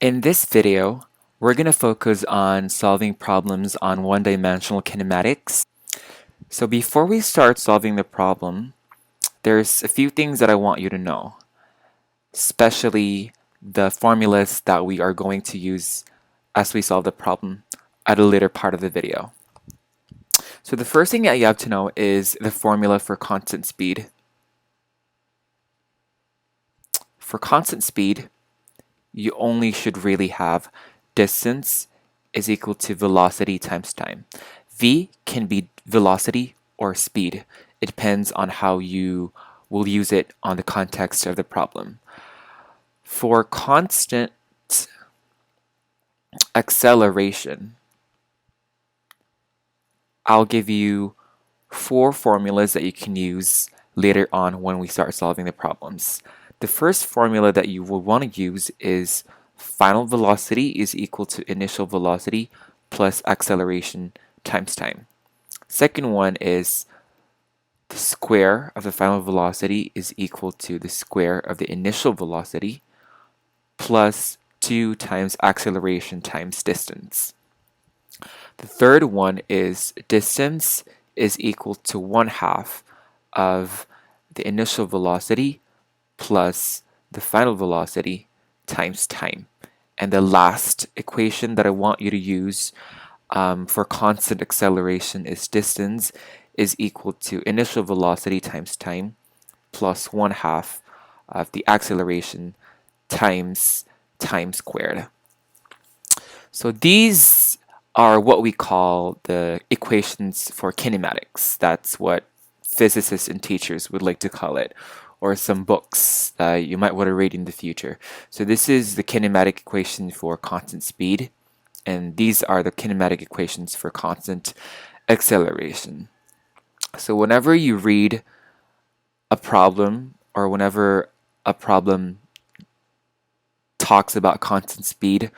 In this video, we're going to focus on solving problems on one-dimensional kinematics. So before we start solving the problem, there's a few things that I want you to know, especially the formulas that we are going to use as we solve the problem at a later part of the video. So the first thing that you have to know is the formula for constant speed. For constant speed, you only should really have distance is equal to velocity times time. V can be velocity or speed. It depends on how you will use it on the context of the problem. For constant acceleration, I'll give you 4 formulas that you can use later on when we start solving the problems. The first formula that you will want to use is final velocity is equal to initial velocity plus acceleration times time. Second one is the square of the final velocity is equal to the square of the initial velocity plus 2 times acceleration times distance. The third one is distance is equal to 1/2 of the initial velocity plus the final velocity times time. And the last equation that I want you to use for constant acceleration is distance is equal to initial velocity times time plus 1/2 of the acceleration times time squared. So these are what we call the equations for kinematics. That's what physicists and teachers would like to call it, or some books that you might want to read in the future. So this is the kinematic equation for constant speed, and these are the kinematic equations for constant acceleration. So whenever you read a problem, or whenever a problem talks about constant speed,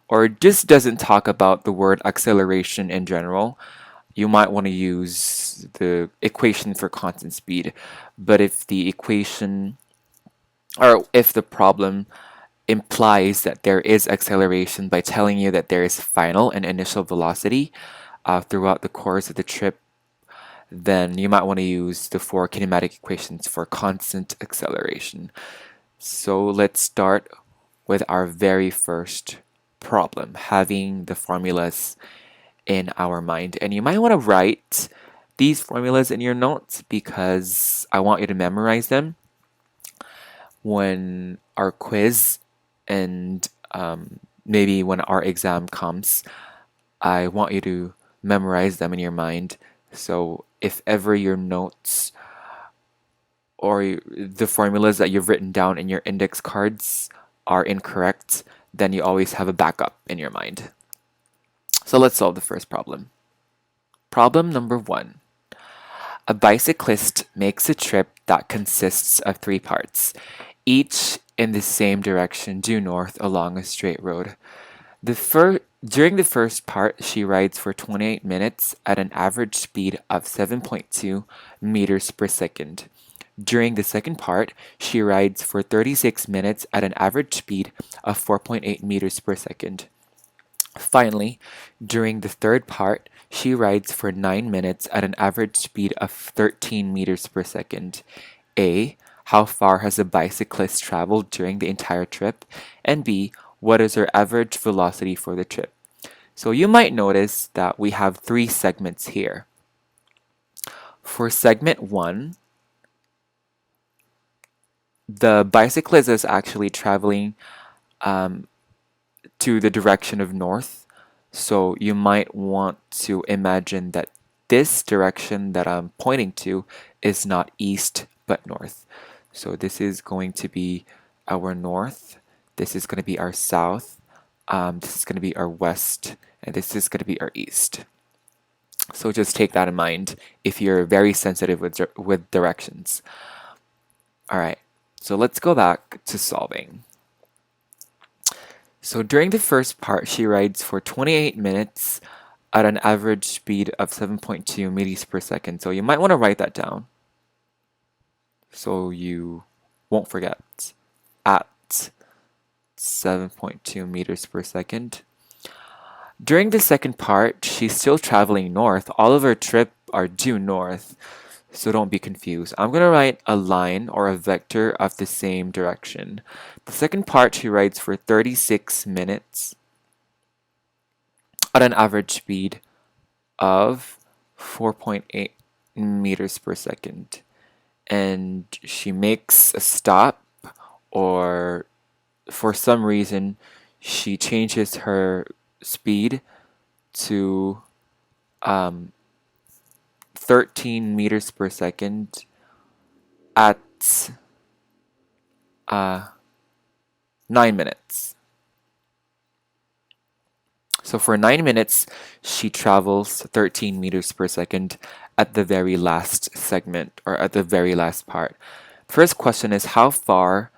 or just doesn't talk about the word acceleration in general, you might want to use the equation for constant speed. But if the equation, or if the problem implies that there is acceleration by telling you that there is final and initial velocity throughout the course of the trip, then you might want to use the 4 kinematic equations for constant acceleration. So let's start with our very first problem, having the formulas in our mind. And you might want to write these formulas in your notes because I want you to memorize them when our quiz and maybe when our exam comes. I want you to memorize them in your mind. So if ever your notes or the formulas that you've written down in your index cards are incorrect, then you always have a backup in your mind. So let's solve the first problem. Problem number 1. A bicyclist makes a trip that consists of 3 parts, each in the same direction due north along a straight road. During the first part, she rides for 28 minutes at an average speed of 7.2 meters per second. During the second part, she rides for 36 minutes at an average speed of 4.8 meters per second. Finally, during the third part, she rides for 9 minutes at an average speed of 13 meters per second. A. How far has the bicyclist traveled during the entire trip? And B. What is her average velocity for the trip? So you might notice that we have 3 segments here. For segment 1, the bicyclist is actually traveling to the direction of north. So you might want to imagine that this direction that I'm pointing to is not east but north. So this is going to be our north, this is going to be our south, this is going to be our west, and this is going to be our east. So just take that in mind if you're very sensitive with directions. All right, so let's go back to solving. So during the first part, she rides for 28 minutes at an average speed of 7.2 meters per second. So you might want to write that down so you won't forget. At 7.2 meters per second. During the second part, she's still traveling north. All of her trip are due north, so don't be confused. I'm going to write a line or a vector of the same direction. The second part she rides for 36 minutes at an average speed of 4.8 meters per second. And she makes a stop, or for some reason, she changes her speed to 13 meters per second at 9 minutes. So for 9 minutes, she travels 13 meters per second at the very last segment, or at the very last part. First question is, how far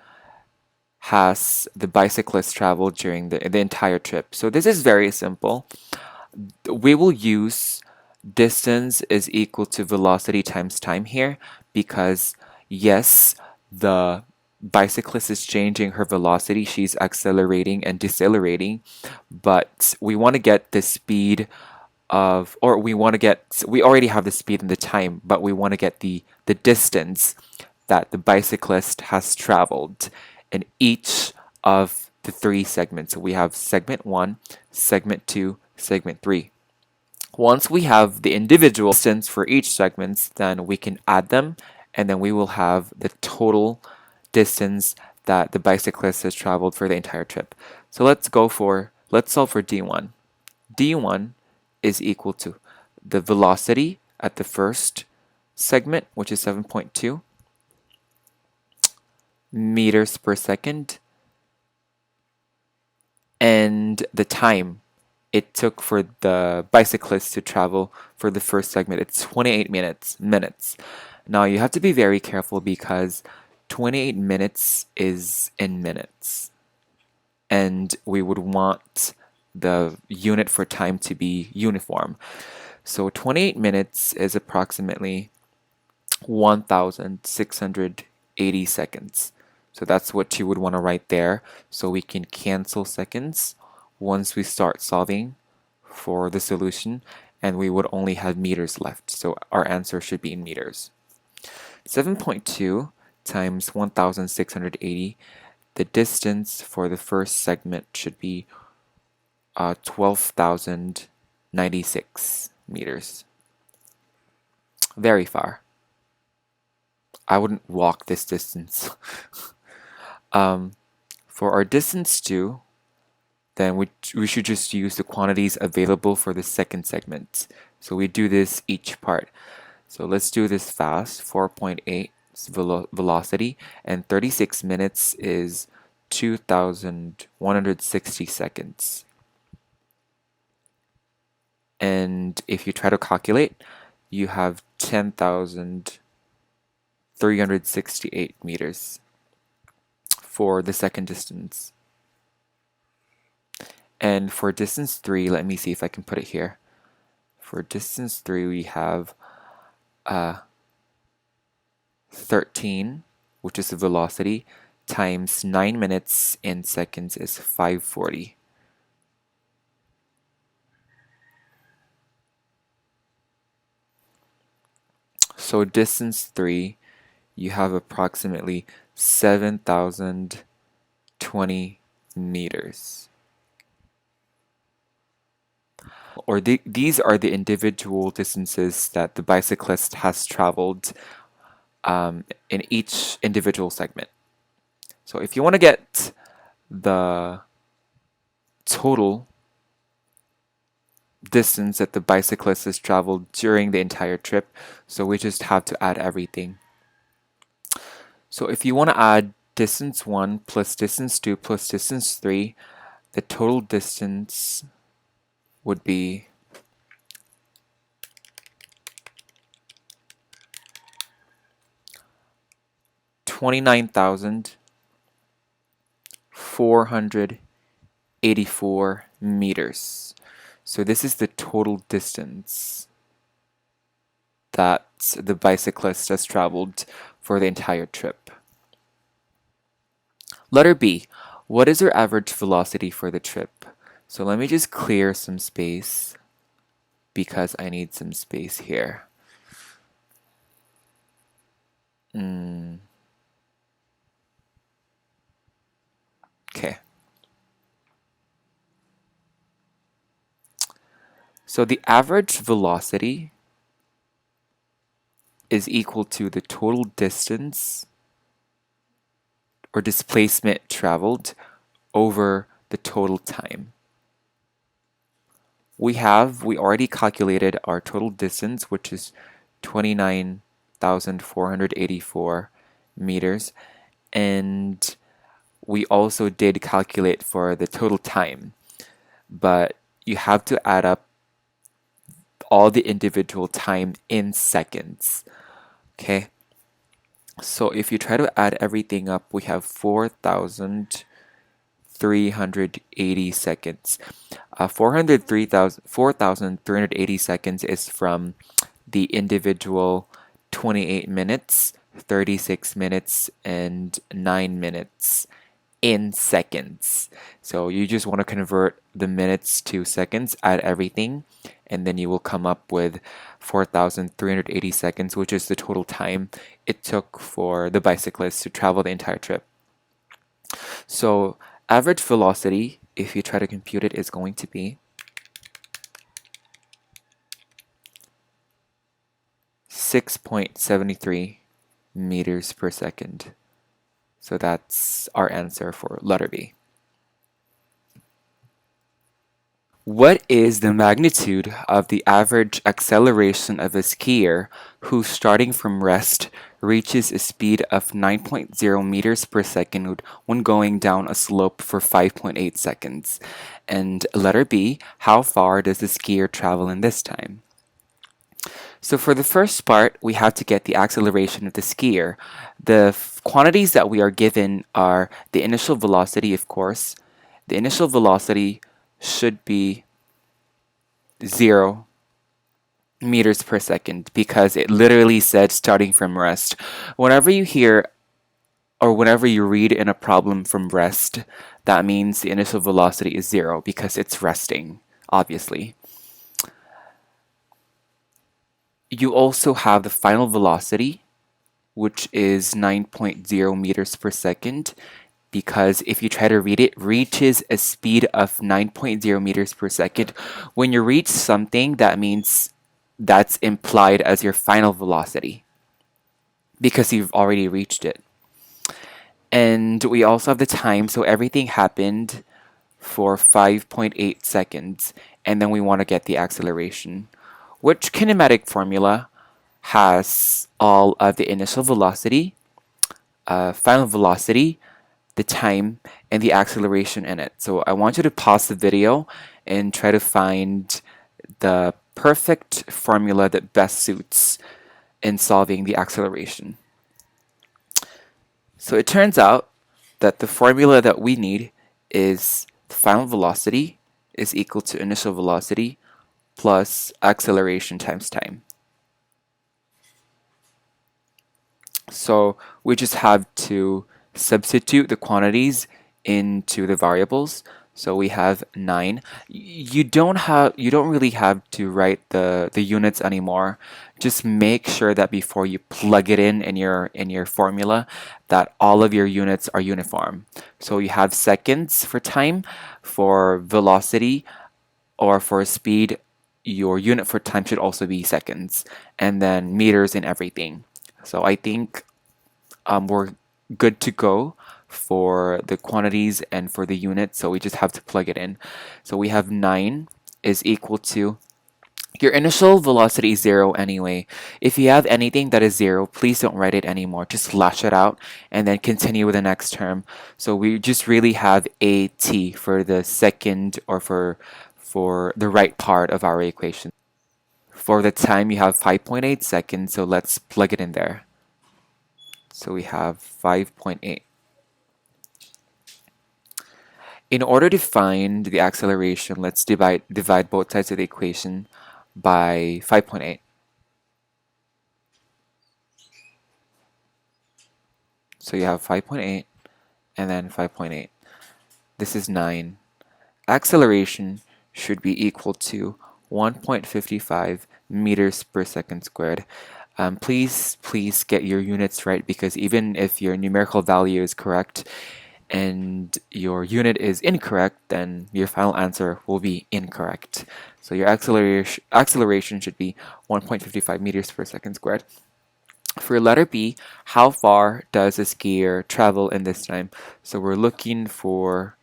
has the bicyclist traveled during the entire trip? So this is very simple. We will use distance is equal to velocity times time here, because yes, the bicyclist is changing her velocity. She's accelerating and decelerating, but we want to get the speed of, or we already have the speed and the time, but we want to get the distance that the bicyclist has traveled in each of the three segments. So we have segment 1, segment 2, segment 3. Once we have the individual distance for each segment, then we can add them, and then we will have the total distance that the bicyclist has traveled for the entire trip. So let's solve for D1. D1 is equal to the velocity at the first segment, which is 7.2 meters per second, and the time it took for the bicyclist to travel for the first segment. It's 28 minutes. Now you have to be very careful, because 28 minutes is in minutes, and we would want the unit for time to be uniform. So 28 minutes is approximately 1,680 seconds. So that's what you would want to write there, so we can cancel seconds once we start solving for the solution, and we would only have meters left. So our answer should be in meters. 7.2 times 1,680, the distance for the first segment should be 12,096 meters. Very far. I wouldn't walk this distance. For our distance 2, then we should just use the quantities available for the second segment. So we do this each part. So let's do this fast. 4.8 is velocity, and 36 minutes is 2,160 seconds. And if you try to calculate, you have 10,368 meters for the second distance. And for distance 3, let me see if I can put it here. For distance 3, we have 13, which is the velocity, times 9 minutes in seconds is 540. So distance 3, you have approximately 7,020 meters. Or these are the individual distances that the bicyclist has traveled in each individual segment. So if you want to get the total distance that the bicyclist has traveled during the entire trip, so we just have to add everything. So if you want to add distance 1 plus distance 2 plus distance 3, the total distance would be 29,484 meters. So this is the total distance that the bicyclist has traveled for the entire trip. Letter B. What is your average velocity for the trip? So let me just clear some space because I need some space here. Okay. So the average velocity is equal to the total distance or displacement traveled over the total time. We already calculated our total distance, which is 29,484 meters, and we also did calculate for the total time, but you have to add up all the individual time in seconds. Okay, so if you try to add everything up, we have 4,380 seconds. 4,380 seconds is from the individual 28 minutes, 36 minutes, and 9 minutes in seconds. So you just want to convert the minutes to seconds, add everything, and then you will come up with 4,380 seconds, which is the total time it took for the bicyclist to travel the entire trip. So average velocity, if you try to compute it, is going to be 6.73 meters per second. So that's our answer for letter B. What is the magnitude of the average acceleration of a skier who, starting from rest, reaches a speed of 9.0 meters per second when going down a slope for 5.8 seconds? And letter B, how far does the skier travel in this time? So for the first part, we have to get the acceleration of the skier. The quantities that we are given are the initial velocity, of course. The initial velocity should be 0 meters per second because it literally said starting from rest. Whenever you hear or whenever you read in a problem from rest, that means the initial velocity is 0 because it's resting, obviously. You also have the final velocity, which is 9.0 meters per second, because if you try to read it, reaches a speed of 9.0 meters per second. When you reach something, that means that's implied as your final velocity because you've already reached it. And we also have the time, so everything happened for 5.8 seconds, and then we want to get the acceleration. Which kinematic formula has all of the initial velocity, final velocity, the time, and the acceleration in it? So I want you to pause the video and try to find the perfect formula that best suits in solving the acceleration. So it turns out that the formula that we need is the final velocity is equal to initial velocity plus acceleration times time. So we just have to substitute the quantities into the variables. So we have 9. You don't really have to write the units anymore. Just make sure that before you plug it in your formula that all of your units are uniform. So you have seconds for time, for velocity, or for speed, your unit for time should also be seconds, and then meters and everything. So I think we're good to go for the quantities and for the units, so we just have to plug it in. So we have 9 is equal to, your initial velocity is 0 anyway. If you have anything that is 0, please don't write it anymore. Just slash it out and then continue with the next term. So we just really have AT for the second or for the right part of our equation. For the time, you have 5.8 seconds, so let's plug it in there. So we have 5.8. In order to find the acceleration, let's divide both sides of the equation by 5.8. So you have 5.8 and then 5.8. This is 9. Acceleration should be equal to 1.55 meters per second squared. Please get your units right, because even if your numerical value is correct and your unit is incorrect, then your final answer will be incorrect. So your acceleration should be 1.55 meters per second squared. For letter B, how far does a skier travel in this time? So we're looking for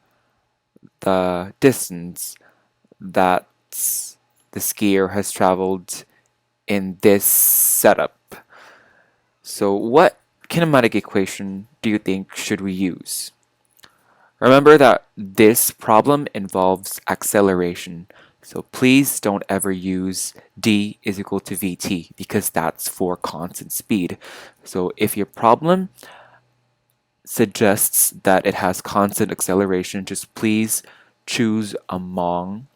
the distance that the skier has traveled in this setup. So what kinematic equation do you think should we use? Remember that this problem involves acceleration. So please don't ever use d is equal to vt, because that's for constant speed. So if your problem suggests that it has constant acceleration, just please choose among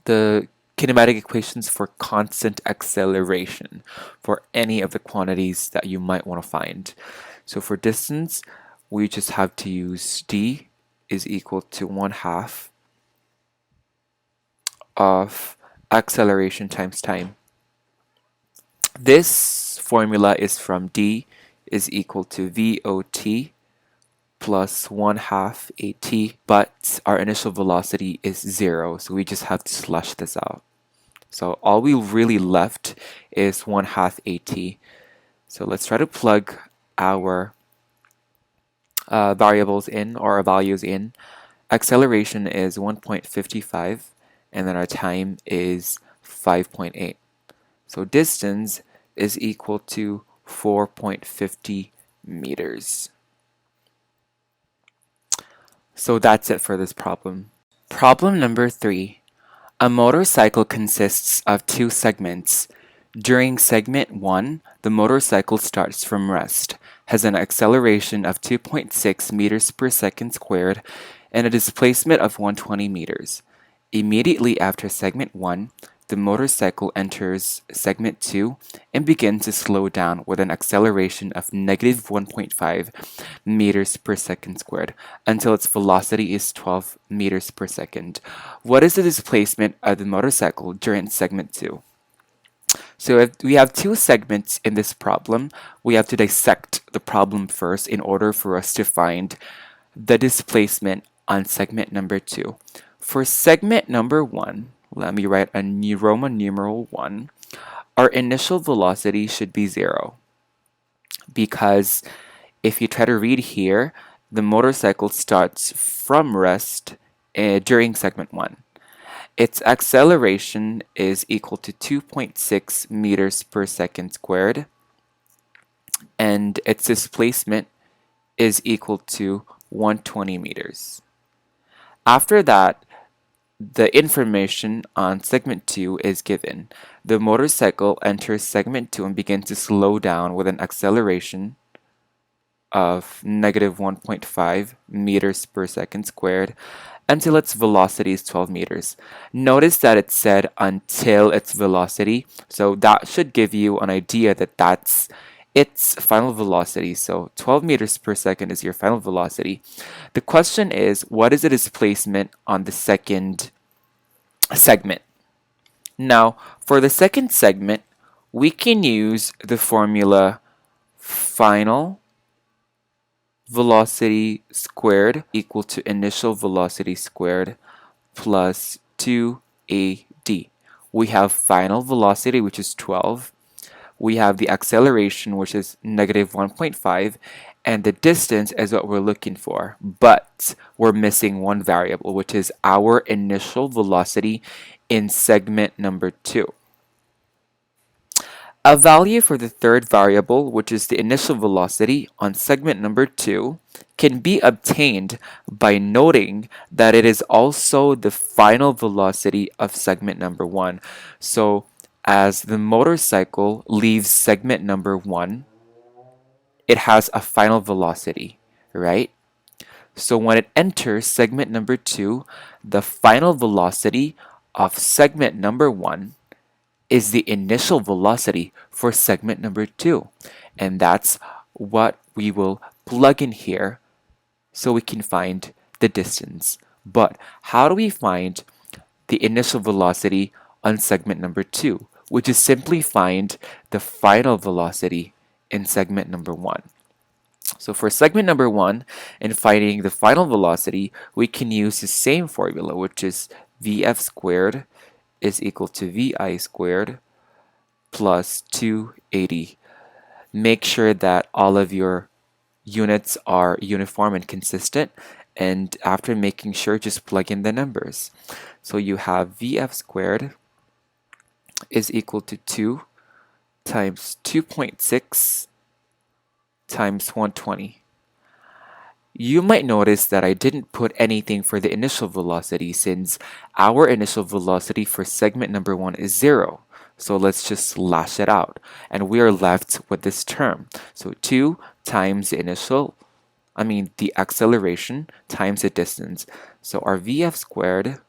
the kinematic equations for constant acceleration for any of the quantities that you might want to find. So for distance, we just have to use d is equal to 1/2 of acceleration times time. This formula is from d is equal to vot plus 1/2 at, but our initial velocity is 0, so we just have to slash this out. So all we really left is 1/2 at. So let's try to plug our variables in, or our values in. Acceleration is 1.55, and then our time is 5.8. So distance is equal to 4.50 meters. So that's it for this problem. Problem number 3. A motorcycle consists of 2 segments. During segment 1, the motorcycle starts from rest, has an acceleration of 2.6 meters per second squared, and a displacement of 120 meters. Immediately after segment 1, the motorcycle enters segment 2 and begins to slow down with an acceleration of negative 1.5 meters per second squared until its velocity is 12 meters per second. What is the displacement of the motorcycle during segment 2? So if we have 2 segments in this problem, we have to dissect the problem first in order for us to find the displacement on segment number 2. For segment number 1, let me write a Roman numeral 1. Our initial velocity should be 0, because if you try to read here, the motorcycle starts from rest during segment 1. Its acceleration is equal to 2.6 meters per second squared, and its displacement is equal to 120 meters. After that, the information on segment 2 is given. The motorcycle enters segment 2 and begins to slow down with an acceleration of negative 1.5 meters per second squared until its velocity is 12 meters. Notice that it said until its velocity, so that should give you an idea that that's its final velocity. So 12 meters per second is your final velocity. The question is, what is the displacement on the second segment? Now, for the second segment, we can use the formula final velocity squared equal to initial velocity squared plus 2AD. We have final velocity, which is 12. We have the acceleration, which is negative 1.5, and the distance is what we're looking for. But we're missing one variable, which is our initial velocity in segment number 2. A value for the third variable, which is the initial velocity on segment number 2, can be obtained by noting that it is also the final velocity of segment number 1. So as the motorcycle leaves segment number 1, it has a final velocity, right? So when it enters segment number 2, the final velocity of segment number 1 is the initial velocity for segment number 2. And that's what we will plug in here so we can find the distance. But how do we find the initial velocity on segment number 2? Which is simply find the final velocity in segment number 1. So for segment number 1 and finding the final velocity, we can use the same formula, which is Vf squared is equal to Vi squared plus 280. Make sure that all of your units are uniform and consistent, and after making sure, just plug in the numbers. So you have Vf squared is equal to 2 times 2.6 times 120. You might notice that I didn't put anything for the initial velocity since our initial velocity for segment number 1 is 0. So let's just slash it out. And we are left with this term. So 2 times the acceleration times the distance. So our Vf squared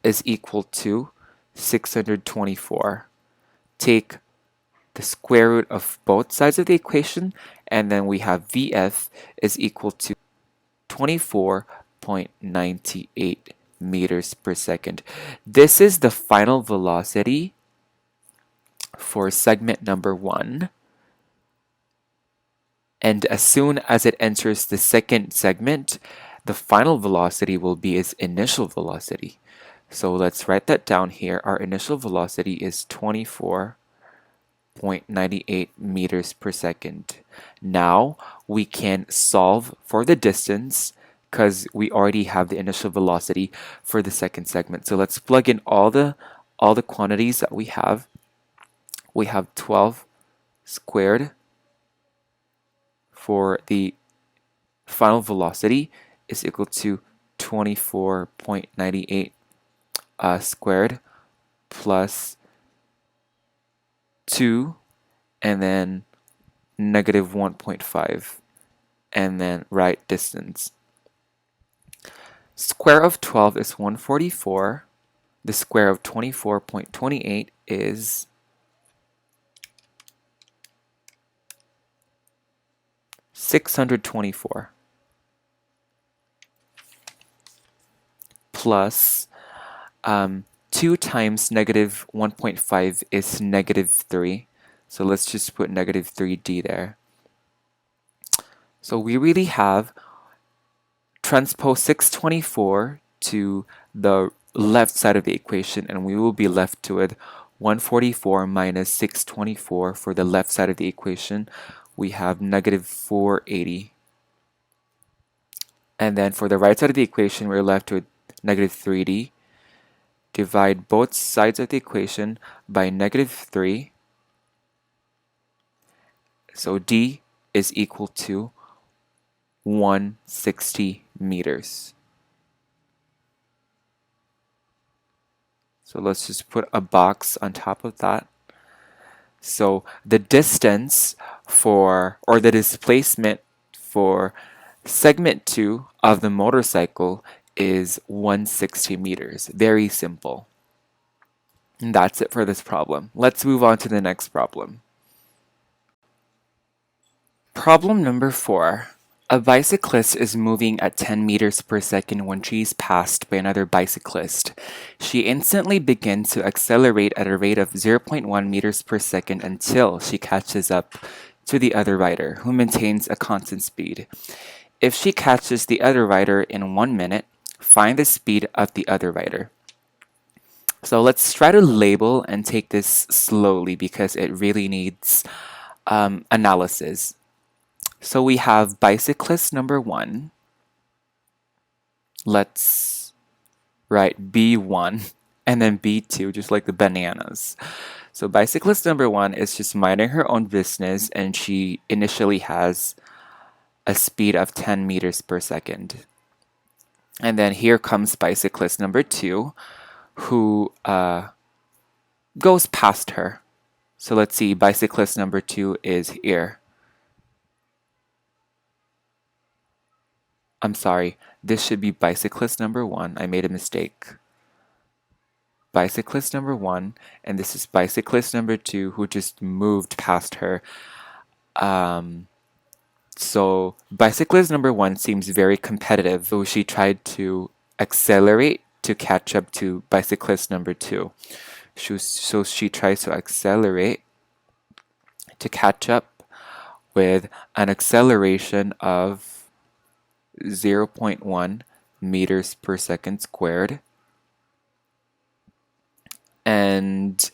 is equal to 624. Take the square root of both sides of the equation, and then we have Vf is equal to 24.98 meters per second. This is the final velocity for segment number 1. And as soon as it enters the second segment, the final velocity will be its initial velocity. So let's write that down here. Our initial velocity is 24.98 meters per second. Now we can solve for the distance because we already have the initial velocity for the second segment. So let's plug in all the quantities that we have. We have 12 squared for the final velocity is equal to 24.98 squared plus 2 and then negative 1.5 and then write distance. Square of 12 is 144. The square of 24.28 is 624 plus 2 times negative 1.5 is negative 3. So let's just put negative 3d there. So we really have transpose 624 to the left side of the equation, and we will be left with 144 minus 624 for the left side of the equation. We have negative 480. And then for the right side of the equation, we're left with negative 3d. Divide both sides of the equation by negative 3. So d is equal to 160 meters. So let's just put a box on top of that. So the distance or the displacement for segment 2 of the motorcycle is 160 meters. Very simple. And that's it for this problem. Let's move on to the next problem. Problem number 4. A bicyclist is moving at 10 meters per second when she is passed by another bicyclist. She instantly begins to accelerate at a rate of 0.1 meters per second until she catches up to the other rider, who maintains a constant speed. If she catches the other rider in 1 minute, find the speed of the other rider. So let's try to label and take this slowly because it really needs analysis. So we have bicyclist number 1. Let's write B1 and then B2, just like the bananas. So bicyclist number 1 is just minding her own business, and she initially has a speed of 10 meters per second. And then here comes bicyclist number 2, who goes past her. So let's see, bicyclist number 2 is here. I'm sorry, this should be bicyclist number 1. I made a mistake. Bicyclist number 1, and this is bicyclist number 2 who just moved past her. So bicyclist number one seems very competitive, so she tried to accelerate to catch up to bicyclist number two. So she tries to accelerate to catch up with an acceleration of 0.1 meters per second squared. And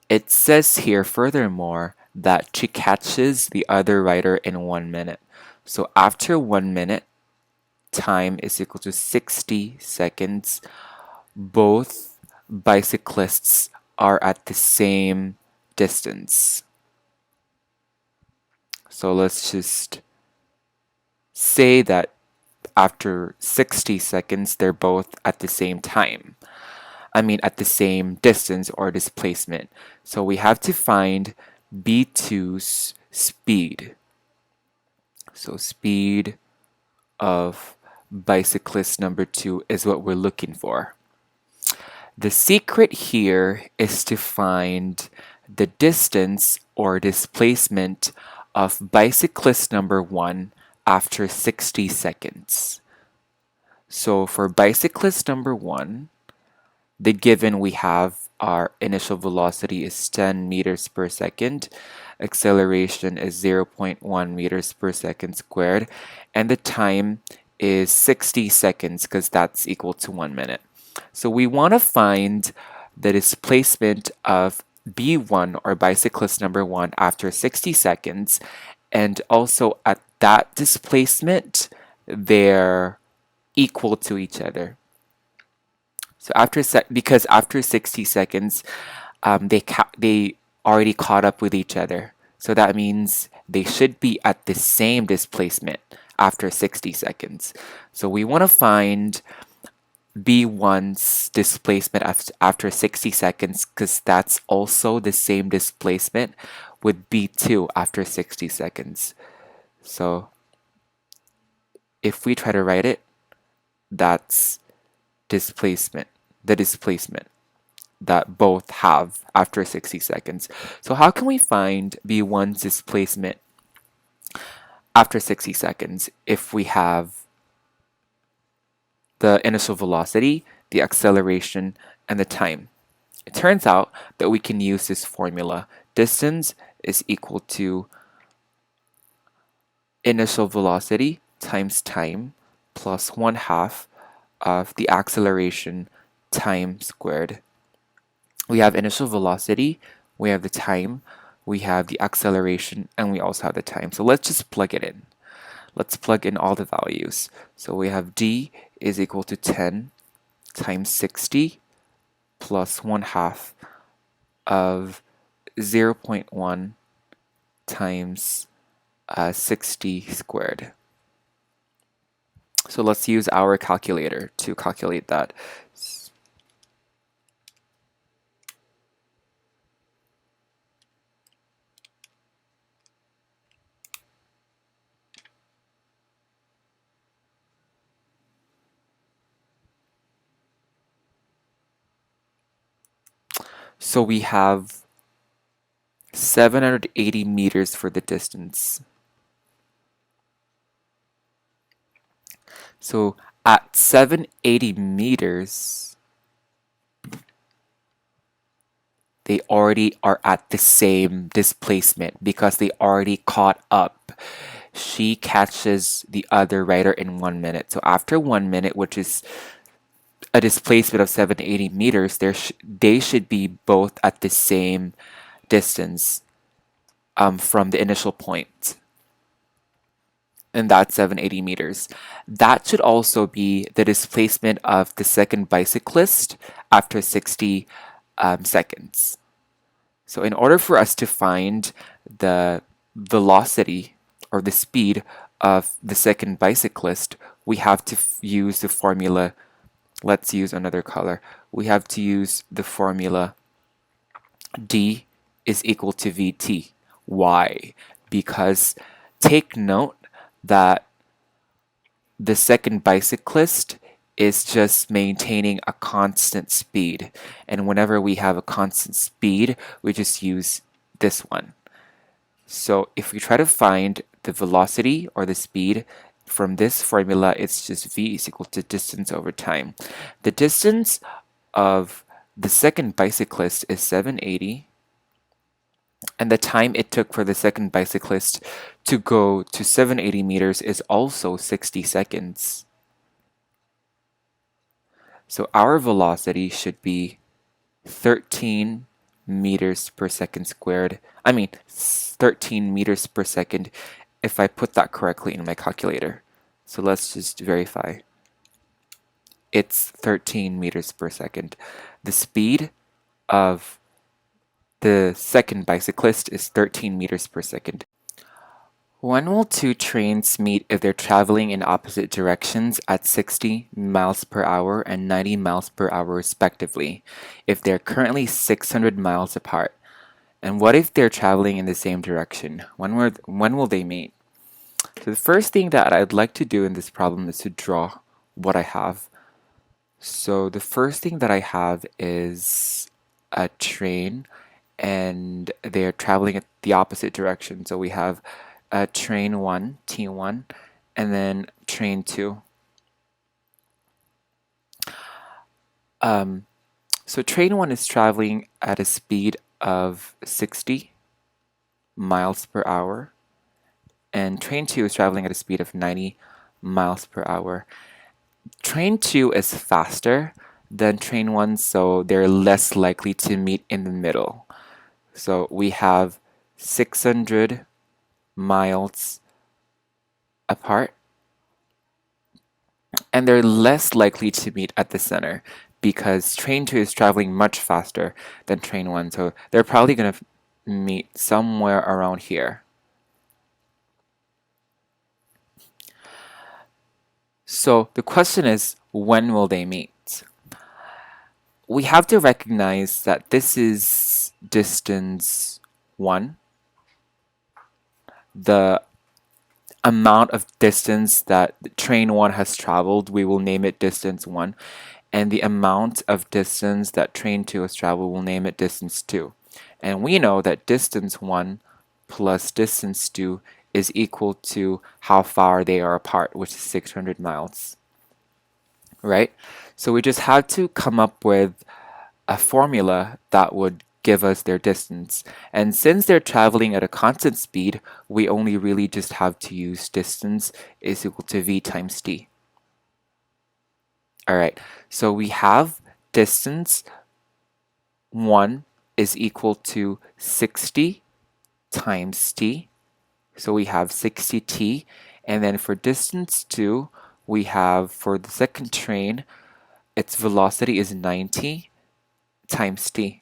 it says here, furthermore, that she catches the other rider in 1 minute. So after 1 minute, time is equal to 60 seconds. Both bicyclists are at the same distance. So let's just say that after 60 seconds, they're both at the same time. I mean, at the same distance or displacement. So we have to find B2's speed. So speed of bicyclist number two is what we're looking for. The secret here is to find the distance or displacement of bicyclist number one after 60 seconds. So for bicyclist number one, the given we have our initial velocity is 10 meters per second, acceleration is 0.1 meters per second squared, and the time is 60 seconds because that's equal to 1 minute. So we want to find the displacement of B1 or bicyclist number one after 60 seconds, and also at that displacement, they're equal to each other. So because after 60 seconds, they already caught up with each other. So that means they should be at the same displacement after 60 seconds. So we want to find B1's displacement after 60 seconds because that's also the same displacement with B2 after 60 seconds. So if we try to write it, that's displacement, the displacement that both have after 60 seconds. So how can we find B1's displacement after 60 seconds if we have the initial velocity, the acceleration, and the time? It turns out that we can use this formula. Distance is equal to initial velocity times time plus 1/2 of the acceleration time squared. We have initial velocity, we have the time, we have the acceleration, and we also have the time. So let's just plug it in. Let's plug in all the values. So we have d is equal to 10 times 60 plus 1/2 of 0.1 times 60 squared. So let's use our calculator to calculate that. So we have 780 meters for the distance. So at 780 meters, they already are at the same displacement because they already caught up. She catches the other rider in 1 minute. So after 1 minute, which is a displacement of 780 meters, they should be both at the same distance from the initial point. And that's 780 meters. That should also be the displacement of the second bicyclist after 60 seconds. So in order for us to find the velocity or the speed of the second bicyclist, we have to use the formula. Let's use another color. We have to use the formula d is equal to vt. Why? Because take note that the second bicyclist is just maintaining a constant speed. And whenever we have a constant speed, we just use this one. So if we try to find the velocity or the speed from this formula, it's just v is equal to distance over time. The distance of the second bicyclist is 780, and the time it took for the second bicyclist to go to 780 meters is also 60 seconds. So our velocity should be 13 meters per second squared. 13 meters per second if I put that correctly in my calculator. So let's just verify. It's 13 meters per second. The speed of the second bicyclist is 13 meters per second. When will two trains meet if they're traveling in opposite directions at 60 miles per hour and 90 miles per hour respectively, if they're currently 600 miles apart? And what if they're traveling in the same direction? When will they meet? So the first thing that I'd like to do in this problem is to draw what I have. So the first thing that I have is a train, and they're traveling at the opposite direction. So we have train 1, T1, and then train 2. So train 1 is traveling at a speed of 60 miles per hour, and train 2 is traveling at a speed of 90 miles per hour. Train 2 is faster than train 1, so they're less likely to meet in the middle. So we have 600 miles apart, and they're less likely to meet at the center because train 2 is traveling much faster than train 1, so they're probably going to meet somewhere around here. So the question is, when will they meet? We have to recognize that this is distance 1. The amount of distance that train 1 has traveled, we will name it distance 1. And the amount of distance that train 2 has traveled, we'll name it distance 2. And we know that distance 1 plus distance 2 is equal to how far they are apart, which is 600 miles. Right? So we just had to come up with a formula that would give us their distance. And since they're traveling at a constant speed, we only really just have to use distance is equal to v times t. All right, so we have distance 1 is equal to 60 times t. So we have 60t. And then for distance 2, we have for the second train, its velocity is 90 times t.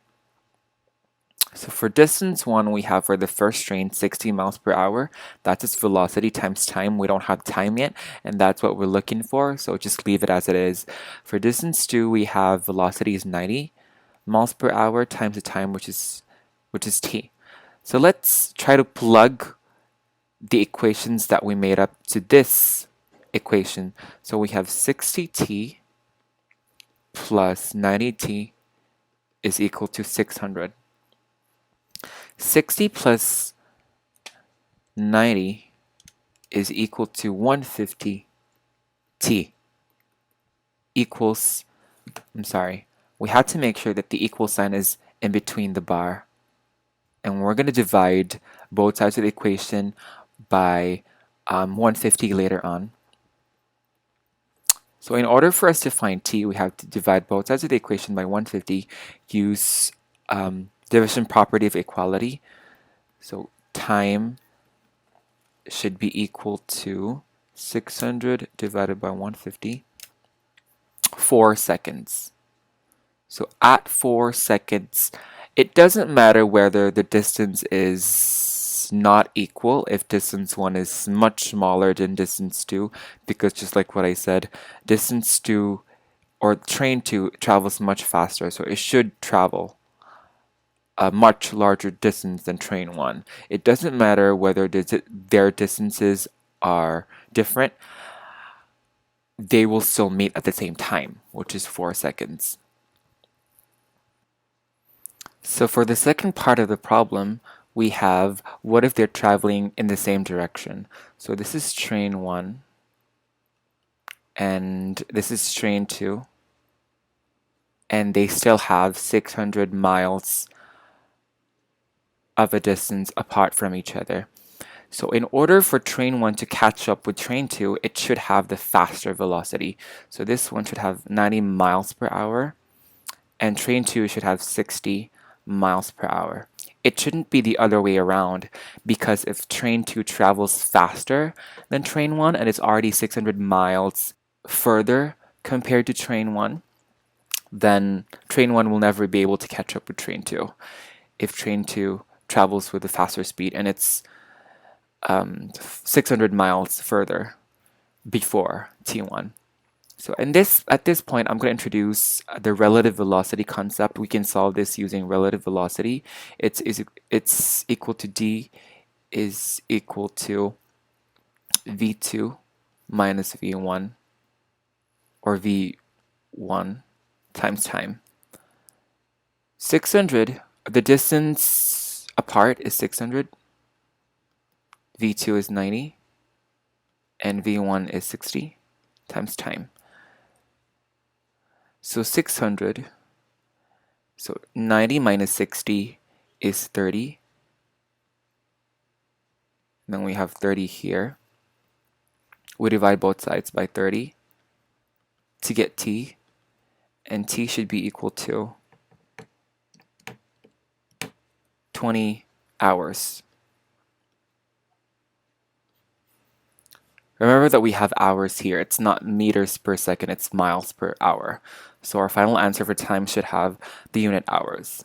So for distance 1, we have for the first train 60 miles per hour. That's its velocity times time. We don't have time yet, and that's what we're looking for, so just leave it as it is. For distance 2, we have velocity is 90 miles per hour times the time, which is t. So let's try to plug the equations that we made up to this equation. So we have 60t plus 90t is equal to 600. 60 plus 90 is equal to 150t equals, we had to make sure that the equal sign is in between the bar. And we're going to divide both sides of the equation by 150 later on. So in order for us to find t, we have to divide both sides of the equation by 150, use division property of equality. So time should be equal to 600 divided by 150, 4 seconds. So at 4 seconds, it doesn't matter whether the distance is not equal if distance 1 is much smaller than distance 2, because just like what I said, distance 2 or train 2 travels much faster, so it should travel a much larger distance than train 1. It doesn't matter whether their distances are different, they will still meet at the same time, which is 4 seconds. So for the second part of the problem, we have what if they're traveling in the same direction? So this is train 1 and this is train 2, and they still have 600 miles of a distance apart from each other. So in order for train 1 to catch up with train 2, it should have the faster velocity. So this one should have 90 miles per hour, and train 2 should have 60 miles per hour. It shouldn't be the other way around, because if train 2 travels faster than train 1 and it's already 600 miles further compared to train 1, then train 1 will never be able to catch up with train 2 if train 2 travels with a faster speed and it's 600 miles further before T1. So at this point, I'm going to introduce the relative velocity concept. We can solve this using relative velocity. It's equal to d is equal to v2 minus v1, or v1 times time. 600, the distance apart is 600, v2 is 90, and v1 is 60 times time. So 600, so 90 minus 60 is 30. And then we have 30 here. We divide both sides by 30 to get t, and t should be equal to 20 hours. Remember that we have hours here. It's not meters per second, it's miles per hour. So our final answer for time should have the unit hours.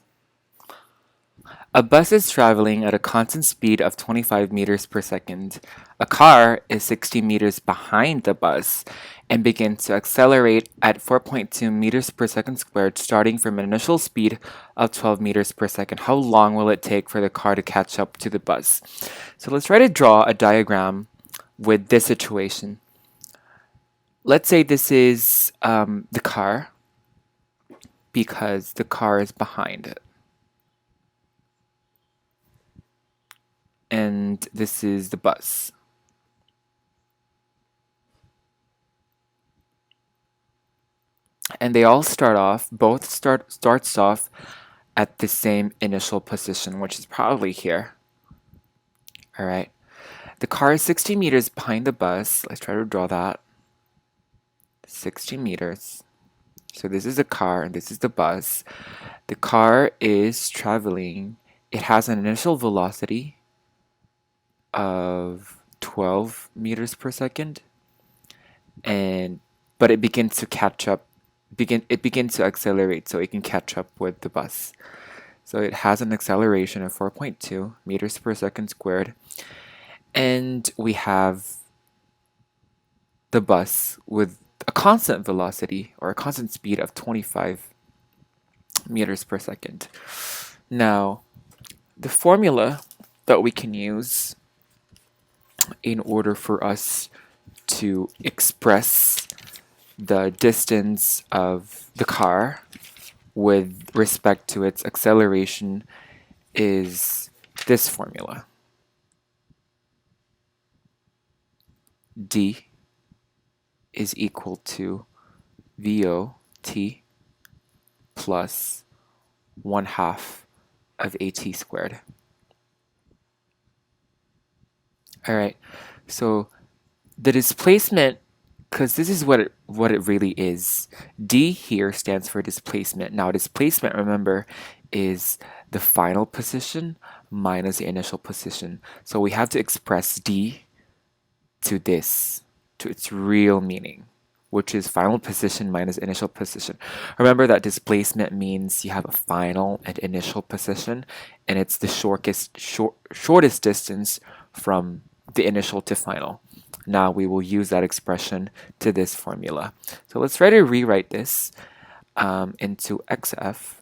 A bus is traveling at a constant speed of 25 meters per second. A car is 60 meters behind the bus and begins to accelerate at 4.2 meters per second squared, starting from an initial speed of 12 meters per second. How long will it take for the car to catch up to the bus? So let's try to draw a diagram with this situation. Let's say this is the car, because the car is behind it. And this is the bus. And they all starts off at the same initial position, which is probably here. All right. The car is 60 meters behind the bus. Let's try to draw that. 60 meters. So this is the car and this is the bus. The car is traveling. It has an initial velocity of 12 meters per second. But it begins to catch up. It begins to accelerate so it can catch up with the bus. So it has an acceleration of 4.2 meters per second squared. And we have the bus with a constant velocity or a constant speed of 25 meters per second. Now, the formula that we can use in order for us to express the distance of the car with respect to its acceleration is this formula. D is equal to VOT plus 1/2 of AT squared. All right, so the displacement, because this is what it really is. D here stands for displacement. Now displacement, remember, is the final position minus the initial position. So we have to express D to this, to its real meaning, which is final position minus initial position. Remember that displacement means you have a final and initial position, and it's the shortest distance from the initial to final. Now we will use that expression to this formula. So let's try to rewrite this into xf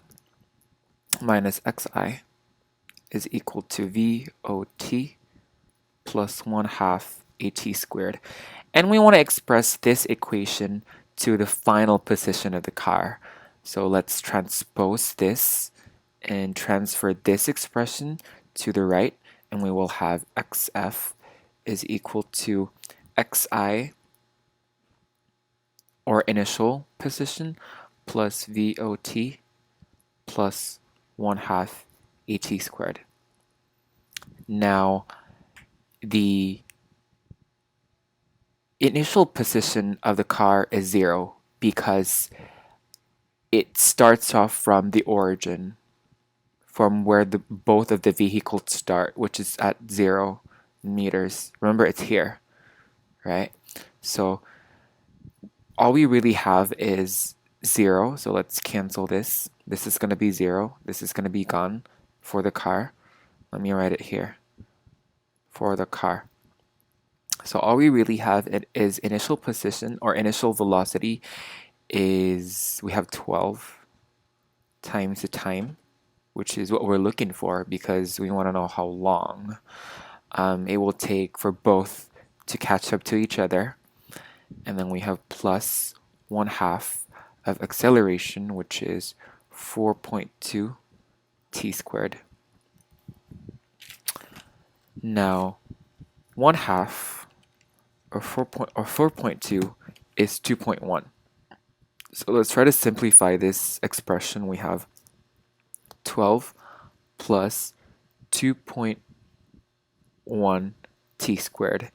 minus xi is equal to VOT plus 1/2 AT squared. And we want to express this equation to the final position of the car. So let's transpose this and transfer this expression to the right, and we will have xf is equal to xi, or initial position, plus VOT plus 1/2 AT squared. Now, the initial position of the car is 0 because it starts off from the origin, from where both of the vehicles start, which is at 0 meters. Remember, it's here, right? So all we really have is 0. So let's cancel this. This is going to be 0. This is going to be gone for the car. Let me write it here for the car. So all we really have is initial position, or initial velocity is, we have 12 times the time, which is what we're looking for because we want to know how long it will take for both to catch up to each other. And then we have plus 1/2 of acceleration, which is 4.2 t squared. Now, 1/2 or 4.2 is 2.1. So let's try to simplify this expression. We have 12 plus 2.1 t squared.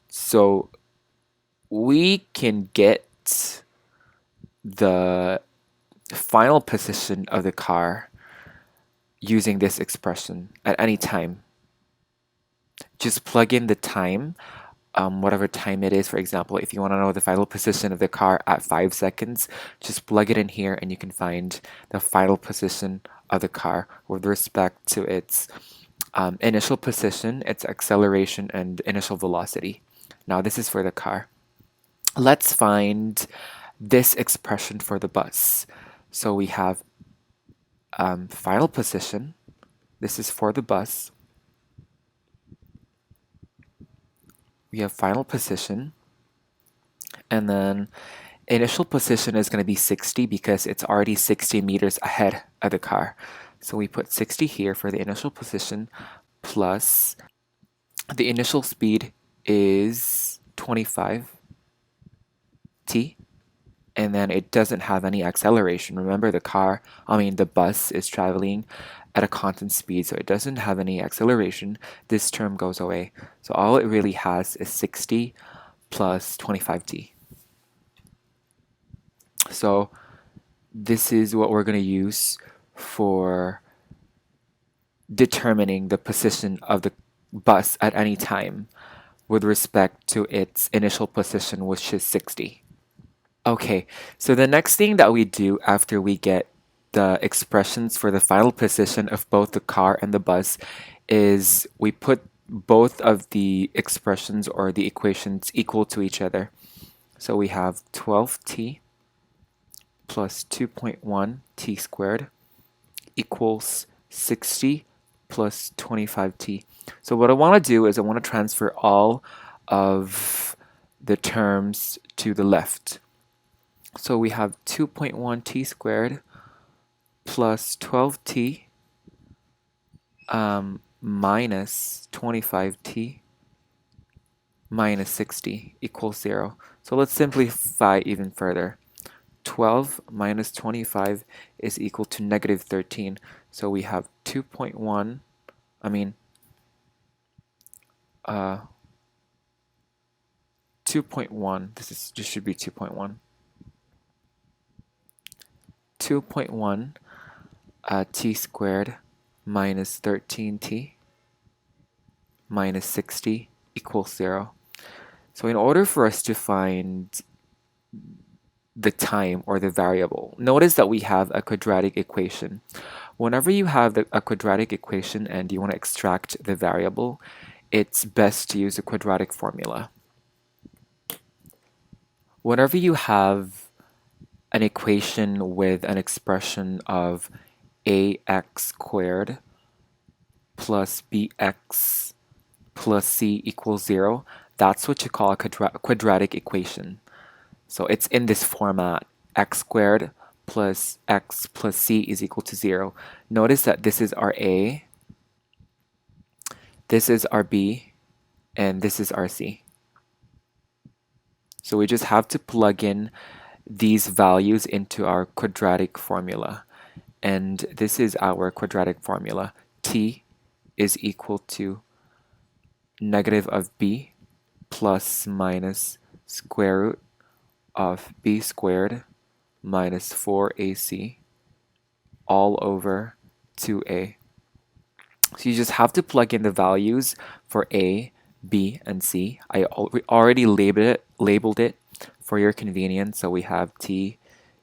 So we can get the final position of the car using this expression at any time. Just plug in the time, whatever time it is. For example, if you want to know the final position of the car at 5 seconds, just plug it in here and you can find the final position of the car with respect to its initial position, its acceleration, and initial velocity. Now this is for the car. Let's find this expression for the bus. So we have final position. This is for the bus. We have final position, and then initial position is going to be 60 because it's already 60 meters ahead of the car. So we put 60 here for the initial position, plus the initial speed is 25 t, and then it doesn't have any acceleration. Remember, the bus is traveling at a constant speed, so it doesn't have any acceleration. This term goes away. So all it really has is 60 plus 25t. So this is what we're going to use for determining the position of the bus at any time with respect to its initial position, which is 60. Okay, so the next thing that we do after we get the expressions for the final position of both the car and the bus is we put both of the expressions or the equations equal to each other. So we have 12t plus 2.1 t squared equals 60 plus 25t. So what I want to do is I want to transfer all of the terms to the left. So we have 2.1 t squared plus 12t minus 25t minus 60 equals 0. So let's simplify even further. 12 minus 25 is equal to negative 13. So we have 2.1, uh, 2.1, this should be 2.1. 2.1 t squared minus 13t minus 60 equals 0. So in order for us to find the time or the variable, notice that we have a quadratic equation. Whenever you have a quadratic equation and you want to extract the variable, it's best to use a quadratic formula. Whenever you have an equation with an expression of ax squared plus bx plus c equals 0, that's what you call a quadratic equation. So it's in this format, x squared plus x plus c is equal to 0. Notice that this is our a, This is our B, and this is our C. So we just have to plug in these values into our quadratic formula. And this is our quadratic formula. T is equal to negative of B plus minus square root of B squared minus 4AC all over 2A. So you just have to plug in the values for A, B, and C. We already labeled it for your convenience. So we have T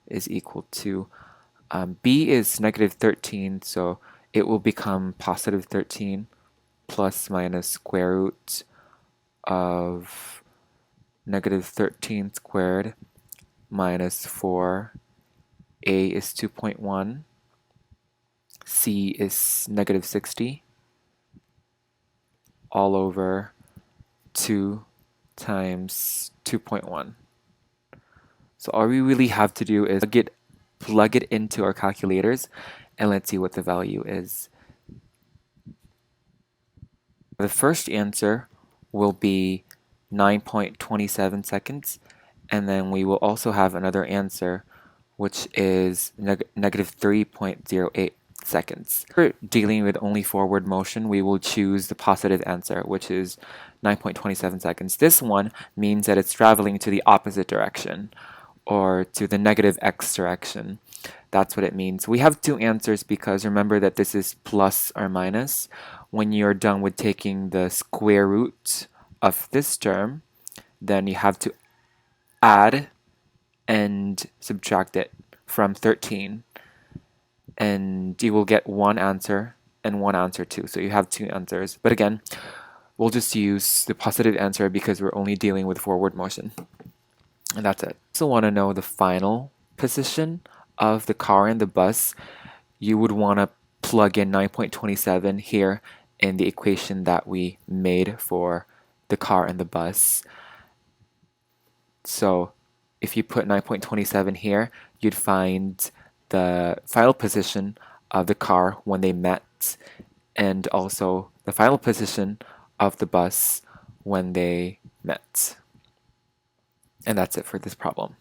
is equal to B is negative 13, so it will become positive 13 plus minus square root of negative 13 squared minus 4. A is 2.1. C is negative 60 all over 2 times 2.1. So all we really have to do is plug it into our calculators, and let's see what the value is. The first answer will be 9.27 seconds, and then we will also have another answer which is negative 3.08 seconds. If we're dealing with only forward motion, we will choose the positive answer, which is 9.27 seconds. This one means that it's traveling to the opposite direction, or to the negative x direction. That's what it means. We have two answers because remember that this is plus or minus. When you're done with taking the square root of this term, then you have to add and subtract it from 13, and you will get one answer and one answer too. So you have two answers. But again, we'll just use the positive answer because we're only dealing with forward motion. And that's it. So want to know the final position of the car and the bus. You would want to plug in 9.27 here in the equation that we made for the car and the bus. So if you put 9.27 here, you'd find the final position of the car when they met, and also the final position of the bus when they met. And that's it for this problem.